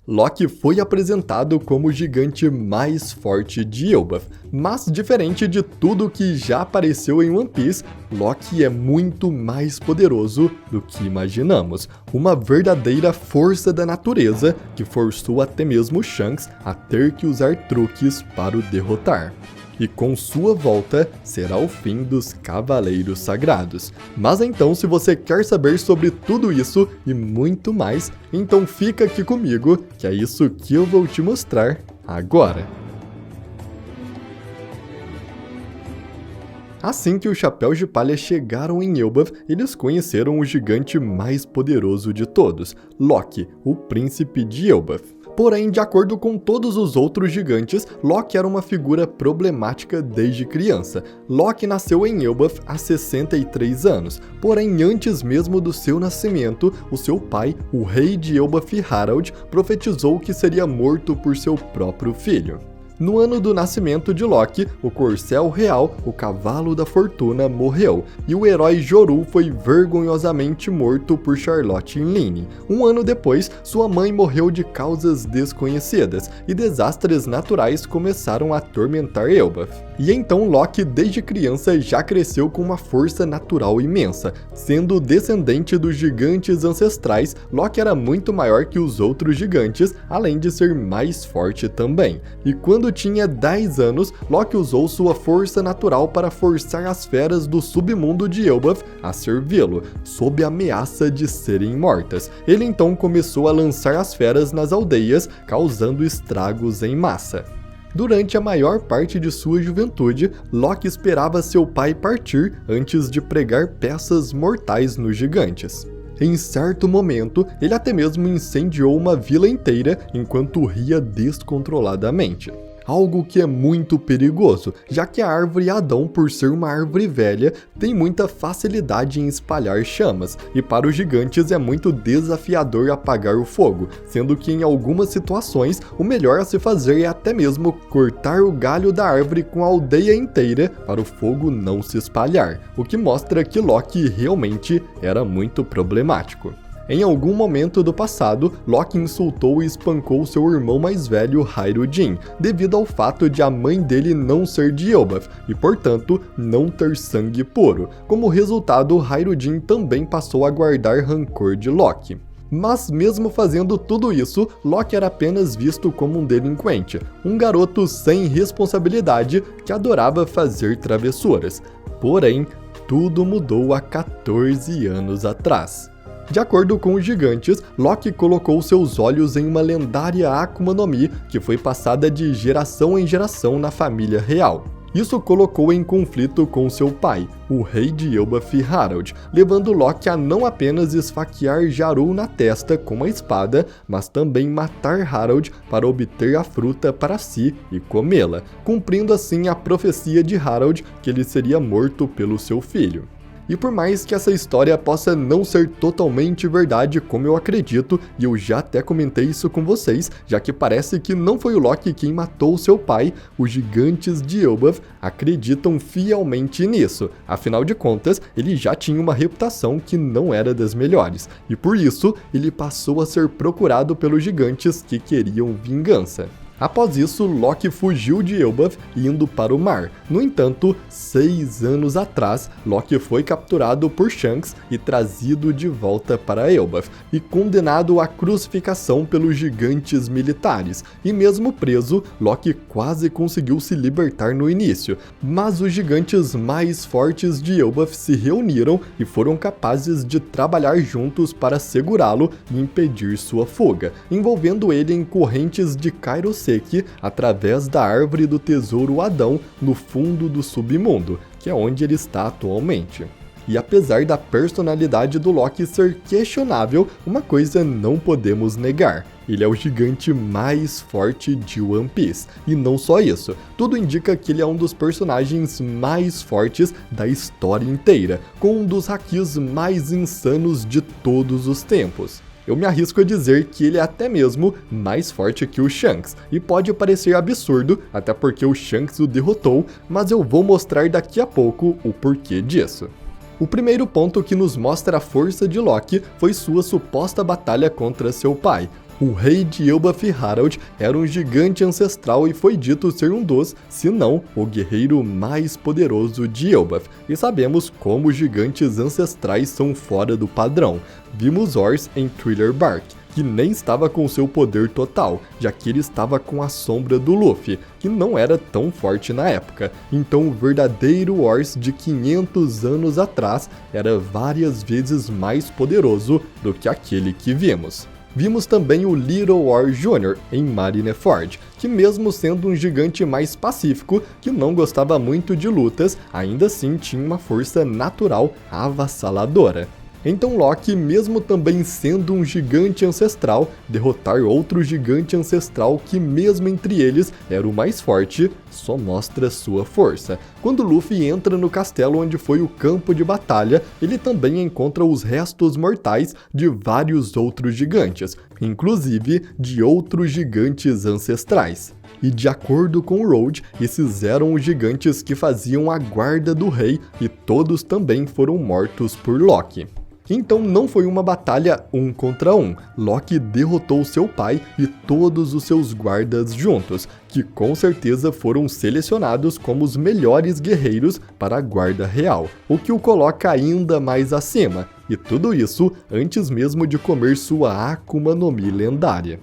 Loki foi apresentado como o gigante mais forte de Elbaf, mas diferente de tudo que já apareceu em One Piece, Loki é muito mais poderoso do que imaginamos. Uma verdadeira força da natureza que forçou até mesmo Shanks a ter que usar truques para o derrotar. E com sua volta, será o fim dos Cavaleiros Sagrados. Mas então, se você quer saber sobre tudo isso e muito mais, então fica aqui comigo, que é isso que eu vou te mostrar agora. Assim que os Chapéus de Palha chegaram em Elbaf, eles conheceram o gigante mais poderoso de todos, Loki, o príncipe de Elbaf. Porém, de acordo com todos os outros gigantes, Loki era uma figura problemática desde criança. Loki nasceu em Elbaf há 63 anos, porém antes mesmo do seu nascimento, o seu pai, o rei de Elbaf Harald, profetizou que seria morto por seu próprio filho. No ano do nascimento de Loki, o Corcel Real, o Cavalo da Fortuna, morreu, e o herói Joru foi vergonhosamente morto por Charlotte Inline. Um ano depois, sua mãe morreu de causas desconhecidas, e desastres naturais começaram a atormentar Elbaf. E então Loki, desde criança, já cresceu com uma força natural imensa. Sendo descendente dos gigantes ancestrais, Loki era muito maior que os outros gigantes, além de ser mais forte também. E quando tinha 10 anos, Loki usou sua força natural para forçar as feras do submundo de Elbaf a servi-lo, sob a ameaça de serem mortas. Ele então começou a lançar as feras nas aldeias, causando estragos em massa. Durante a maior parte de sua juventude, Loki esperava seu pai partir antes de pregar peças mortais nos gigantes. Em certo momento, ele até mesmo incendiou uma vila inteira enquanto ria descontroladamente. Algo que é muito perigoso, já que a árvore Adão, por ser uma árvore velha, tem muita facilidade em espalhar chamas, e para os gigantes é muito desafiador apagar o fogo, sendo que em algumas situações o melhor a se fazer é até mesmo cortar o galho da árvore com a aldeia inteira para o fogo não se espalhar, o que mostra que Loki realmente era muito problemático. Em algum momento do passado, Loki insultou e espancou seu irmão mais velho, Hyrule, devido ao fato de a mãe dele não ser de Elbaf e, portanto, não ter sangue puro. Como resultado, Hyrule também passou a guardar rancor de Loki. Mas mesmo fazendo tudo isso, Loki era apenas visto como um delinquente, um garoto sem responsabilidade que adorava fazer travessuras. Porém, tudo mudou há 14 anos atrás. De acordo com os gigantes, Loki colocou seus olhos em uma lendária Akuma no Mi que foi passada de geração em geração na família real. Isso colocou em conflito com seu pai, o rei de Elbaf Harald, levando Loki a não apenas esfaquear Jarul na testa com uma espada, mas também matar Harald para obter a fruta para si e comê-la, cumprindo assim a profecia de Harald que ele seria morto pelo seu filho. E por mais que essa história possa não ser totalmente verdade como eu acredito, e eu já até comentei isso com vocês, já que parece que não foi o Loki quem matou seu pai, os gigantes de Elbaf acreditam fielmente nisso. Afinal de contas, ele já tinha uma reputação que não era das melhores, e por isso ele passou a ser procurado pelos gigantes que queriam vingança. Após isso, Loki fugiu de Elbaf indo para o mar. No entanto, 6 anos atrás, Loki foi capturado por Shanks e trazido de volta para Elbaf, e condenado à crucificação pelos gigantes militares. E mesmo preso, Loki quase conseguiu se libertar no início, mas os gigantes mais fortes de Elbaf se reuniram e foram capazes de trabalhar juntos para segurá-lo e impedir sua fuga, envolvendo ele em correntes de Kairoseki através da árvore do tesouro Adão no fundo do submundo, que é onde ele está atualmente. E apesar da personalidade do Loki ser questionável, uma coisa não podemos negar: ele é o gigante mais forte de One Piece. E não só isso, tudo indica que ele é um dos personagens mais fortes da história inteira, com um dos hakis mais insanos de todos os tempos. Eu me arrisco a dizer que ele é até mesmo mais forte que o Shanks, e pode parecer absurdo, até porque o Shanks o derrotou, mas eu vou mostrar daqui a pouco o porquê disso. O primeiro ponto que nos mostra a força de Loki foi sua suposta batalha contra seu pai. O rei de Elbaf, Harald, era um gigante ancestral e foi dito ser um dos, se não, o guerreiro mais poderoso de Elbaf. E sabemos como os gigantes ancestrais são fora do padrão. Vimos Ors em Thriller Bark, que nem estava com seu poder total, já que ele estava com a sombra do Luffy, que não era tão forte na época. Então o verdadeiro Ors de 500 anos atrás era várias vezes mais poderoso do que aquele que vimos. Vimos também o Little War Jr. em Marineford, que mesmo sendo um gigante mais pacífico, que não gostava muito de lutas, ainda assim tinha uma força natural avassaladora. Então Loki, mesmo também sendo um gigante ancestral, derrotar outro gigante ancestral que mesmo entre eles era o mais forte, só mostra sua força. Quando Luffy entra no castelo onde foi o campo de batalha, ele também encontra os restos mortais de vários outros gigantes, inclusive de outros gigantes ancestrais. E de acordo com Road, esses eram os gigantes que faziam a guarda do rei e todos também foram mortos por Loki. Então não foi uma batalha 1 contra 1, Loki derrotou seu pai e todos os seus guardas juntos, que com certeza foram selecionados como os melhores guerreiros para a guarda real, o que o coloca ainda mais acima, e tudo isso antes mesmo de comer sua Akuma no Mi lendária.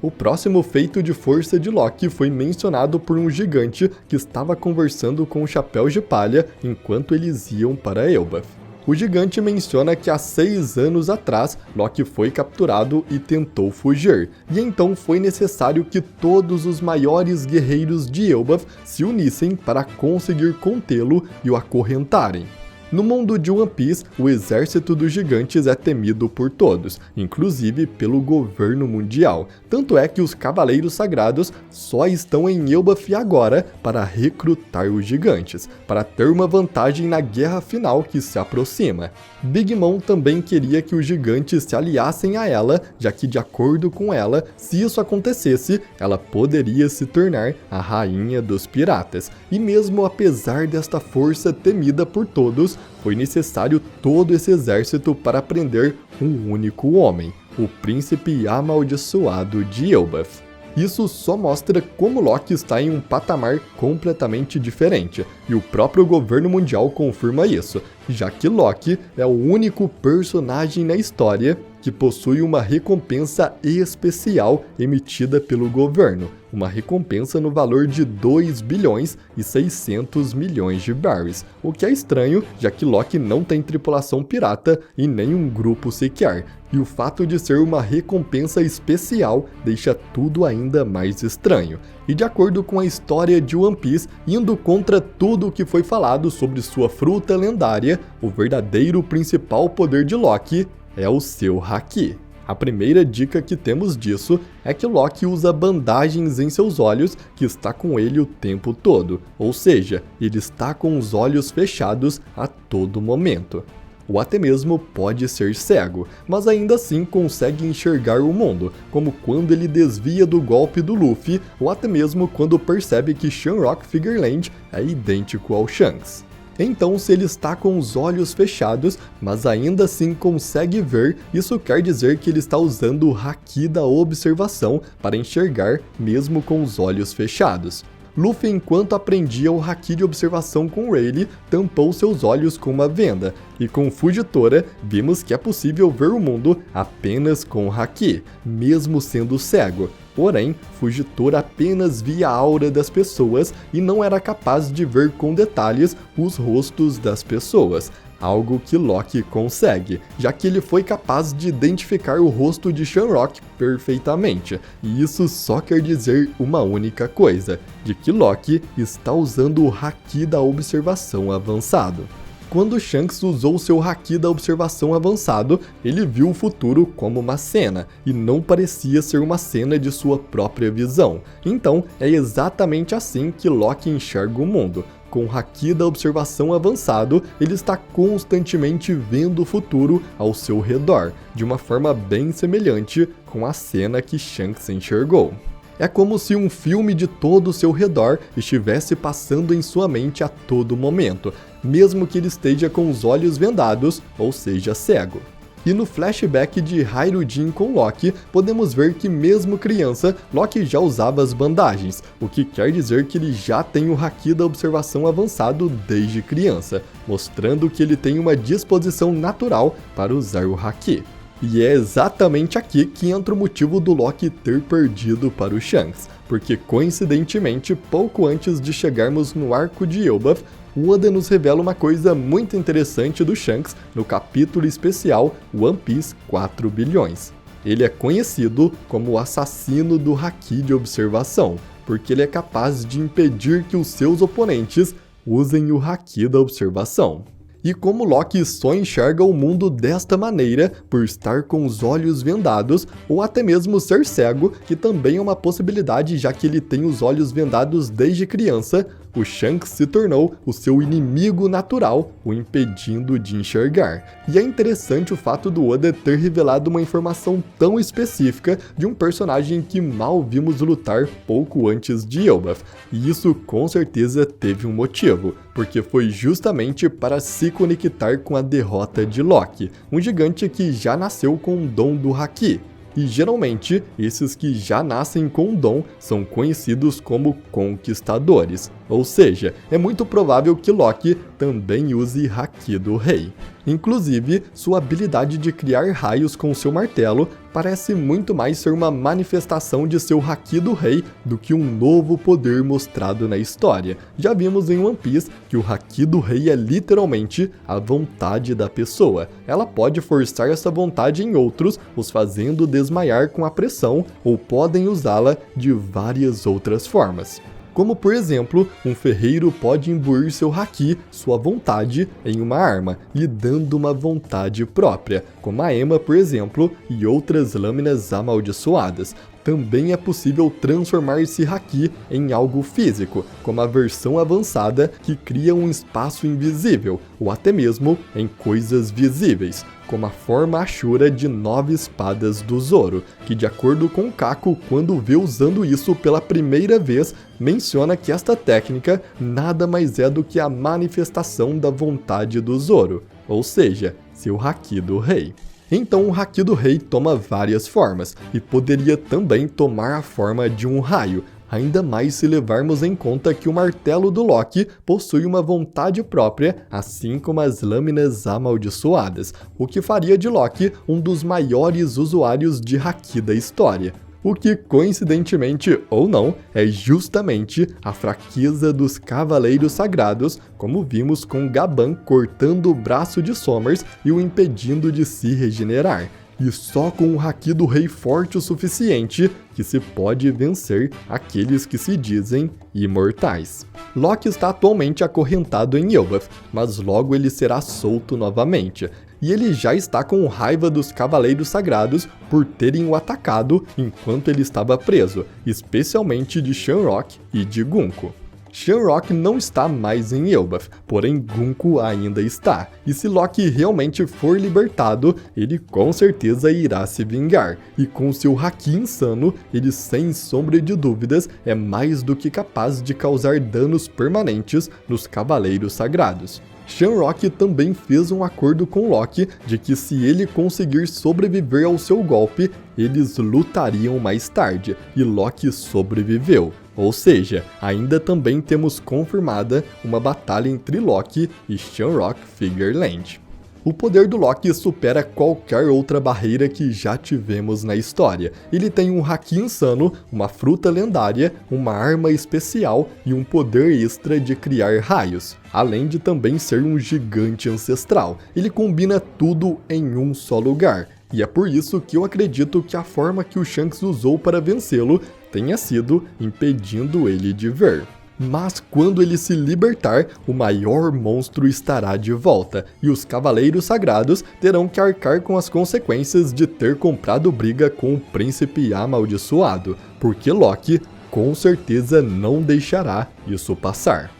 O próximo feito de força de Loki foi mencionado por um gigante que estava conversando com o Chapéu de Palha enquanto eles iam para Elbaf. O gigante menciona que há 6 anos atrás, Loki foi capturado e tentou fugir, e então foi necessário que todos os maiores guerreiros de Elbaf se unissem para conseguir contê-lo e o acorrentarem. No mundo de One Piece, o exército dos gigantes é temido por todos, inclusive pelo governo mundial. Tanto é que os Cavaleiros Sagrados só estão em Elbaf agora para recrutar os gigantes, para ter uma vantagem na guerra final que se aproxima. Big Mom também queria que os gigantes se aliassem a ela, já que de acordo com ela, se isso acontecesse, ela poderia se tornar a rainha dos piratas. E mesmo apesar desta força temida por todos, foi necessário todo esse exército para prender um único homem, o príncipe amaldiçoado de Elbaf. Isso só mostra como Loki está em um patamar completamente diferente, e o próprio governo mundial confirma isso, já que Loki é o único personagem na história que possui uma recompensa especial emitida pelo governo, uma recompensa no valor de 2 bilhões e 600 milhões de berries, o que é estranho, já que Loki não tem tripulação pirata e nem um grupo sequer, e o fato de ser uma recompensa especial deixa tudo ainda mais estranho. E de acordo com a história de One Piece, indo contra tudo o que foi falado sobre sua fruta lendária, o verdadeiro principal poder de Loki é o seu Haki. A primeira dica que temos disso é que Loki usa bandagens em seus olhos que está com ele o tempo todo, ou seja, ele está com os olhos fechados a todo momento. Ou até mesmo pode ser cego, mas ainda assim consegue enxergar o mundo, como quando ele desvia do golpe do Luffy, ou até mesmo quando percebe que Shamrock Figureland é idêntico ao Shanks. Então, se ele está com os olhos fechados, mas ainda assim consegue ver, isso quer dizer que ele está usando o Haki da observação para enxergar mesmo com os olhos fechados. Luffy, enquanto aprendia o Haki de observação com Rayleigh, tampou seus olhos com uma venda, e com Fujitora, vimos que é possível ver o mundo apenas com o Haki, mesmo sendo cego. Porém, Fujitora apenas via a aura das pessoas e não era capaz de ver com detalhes os rostos das pessoas, algo que Loki consegue, já que ele foi capaz de identificar o rosto de Shamrock perfeitamente, e isso só quer dizer uma única coisa, de que Loki está usando o Haki da observação avançado. Quando Shanks usou seu Haki da observação avançado, ele viu o futuro como uma cena, e não parecia ser uma cena de sua própria visão. Então, é exatamente assim que Loki enxerga o mundo. Com o Haki da observação avançado, ele está constantemente vendo o futuro ao seu redor, de uma forma bem semelhante com a cena que Shanks enxergou. É como se um filme de todo o seu redor estivesse passando em sua mente a todo momento, mesmo que ele esteja com os olhos vendados, ou seja, cego. E no flashback de Hyrule com Loki, podemos ver que mesmo criança, Loki já usava as bandagens, o que quer dizer que ele já tem o Haki da observação avançado desde criança, mostrando que ele tem uma disposição natural para usar o Haki. E é exatamente aqui que entra o motivo do Loki ter perdido para o Shanks, porque coincidentemente, pouco antes de chegarmos no arco de Elbaf, o Oda nos revela uma coisa muito interessante do Shanks no capítulo especial One Piece 4 bilhões. Ele é conhecido como o assassino do Haki de observação, porque ele é capaz de impedir que os seus oponentes usem o Haki da observação. E como Loki só enxerga o mundo desta maneira, por estar com os olhos vendados, ou até mesmo ser cego, que também é uma possibilidade já que ele tem os olhos vendados desde criança, o Shanks se tornou o seu inimigo natural, o impedindo de enxergar. E é interessante o fato do Oda ter revelado uma informação tão específica de um personagem que mal vimos lutar pouco antes de Elbaf, e isso com certeza teve um motivo, porque foi justamente para se conectar com a derrota de Loki, um gigante que já nasceu com o dom do Haki. E geralmente, esses que já nascem com o dom são conhecidos como conquistadores, ou seja, é muito provável que Loki também use Haki do Rei. Inclusive, sua habilidade de criar raios com seu martelo parece muito mais ser uma manifestação de seu Haki do Rei do que um novo poder mostrado na história. Já vimos em One Piece que o Haki do Rei é literalmente a vontade da pessoa. Ela pode forçar essa vontade em outros, os fazendo desmaiar com a pressão, ou podem usá-la de várias outras formas. Como, por exemplo, um ferreiro pode imbuir seu Haki, sua vontade, em uma arma, lhe dando uma vontade própria, como a Ema, por exemplo, e outras lâminas amaldiçoadas. Também é possível transformar esse Haki em algo físico, como a versão avançada que cria um espaço invisível, ou até mesmo em coisas visíveis, como a forma Ashura de 9 espadas do Zoro, que de acordo com Kako, quando vê usando isso pela primeira vez, menciona que esta técnica nada mais é do que a manifestação da vontade do Zoro, ou seja, seu Haki do Rei. Então o Haki do Rei toma várias formas, e poderia também tomar a forma de um raio, ainda mais se levarmos em conta que o martelo do Loki possui uma vontade própria, assim como as lâminas amaldiçoadas, o que faria de Loki um dos maiores usuários de Haki da história. O que, coincidentemente ou não, é justamente a fraqueza dos Cavaleiros Sagrados, como vimos com Gaban cortando o braço de Sommers e o impedindo de se regenerar. E só com o Haki do Rei forte o suficiente que se pode vencer aqueles que se dizem imortais. Loki está atualmente acorrentado em Elbaf, mas logo ele será solto novamente. E ele já está com raiva dos Cavaleiros Sagrados por terem o atacado enquanto ele estava preso, especialmente de Shamrock e de Gunko. Shamrock não está mais em Elbaf, porém Gunko ainda está, e se Loki realmente for libertado, ele com certeza irá se vingar, e com seu Haki insano, ele sem sombra de dúvidas é mais do que capaz de causar danos permanentes nos Cavaleiros Sagrados. Shamrock também fez um acordo com Loki de que se ele conseguir sobreviver ao seu golpe, eles lutariam mais tarde, e Loki sobreviveu. Ou seja, ainda também temos confirmada uma batalha entre Loki e Shamrock Figureland. O poder do Loki supera qualquer outra barreira que já tivemos na história. Ele tem um Haki insano, uma fruta lendária, uma arma especial e um poder extra de criar raios, além de também ser um gigante ancestral. Ele combina tudo em um só lugar. E é por isso que eu acredito que a forma que o Shanks usou para vencê-lo tenha sido impedindo ele de ver. Mas quando ele se libertar, o maior monstro estará de volta, e os Cavaleiros Sagrados terão que arcar com as consequências de ter comprado briga com o Príncipe Amaldiçoado, porque Loki com certeza não deixará isso passar.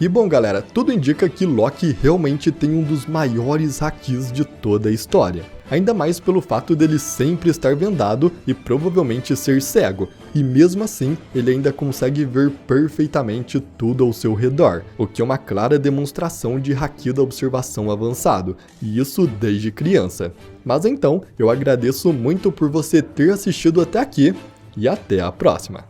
E bom galera, tudo indica que Loki realmente tem um dos maiores hakis de toda a história. ainda mais pelo fato dele sempre estar vendado e provavelmente ser cego, e mesmo assim ele ainda consegue ver perfeitamente tudo ao seu redor, o que é uma clara demonstração de haki da observação avançado, e isso desde criança. Mas então, eu agradeço muito por você ter assistido até aqui, e até a próxima!